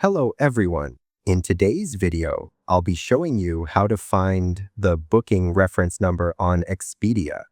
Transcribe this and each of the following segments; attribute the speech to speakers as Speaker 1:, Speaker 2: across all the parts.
Speaker 1: Hello everyone. In today's video, I'll be showing you how to find the booking reference number on Expedia.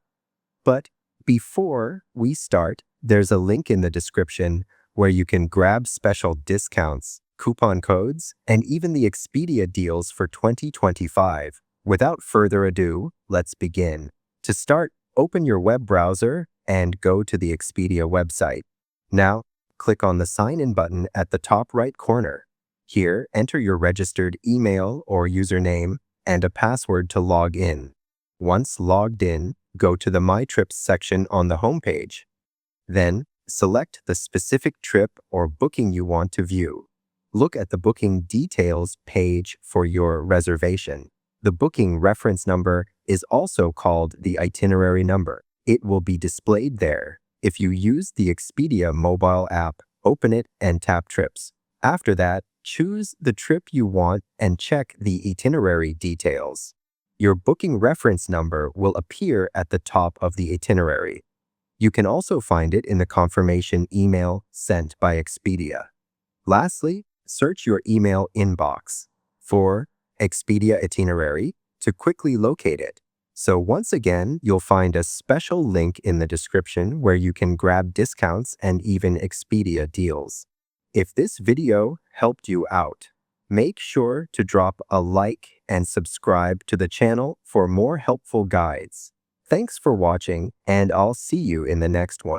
Speaker 1: But before we start, there's a link in the description where you can grab special discounts, coupon codes, and even the Expedia deals for 2025. Without further ado, let's begin. To start, open your web browser and go to the Expedia website. Now, click on the Sign In button at the top right corner. Here, enter your registered email or username and a password to log in. Once logged in, go to the My Trips section on the homepage. Then, select the specific trip or booking you want to view. Look at the booking details page for your reservation. The booking reference number is also called the itinerary number. It will be displayed there. If you use the Expedia mobile app, open it and tap Trips. After that, choose the trip you want and check the itinerary details. Your booking reference number will appear at the top of the itinerary. You can also find it in the confirmation email sent by Expedia. Lastly, search your email inbox for Expedia itinerary to quickly locate it. So once again, you'll find a special link in the description where you can grab discounts and even Expedia deals. If this video helped you out, make sure to drop a like and subscribe to the channel for more helpful guides. Thanks for watching, and I'll see you in the next one.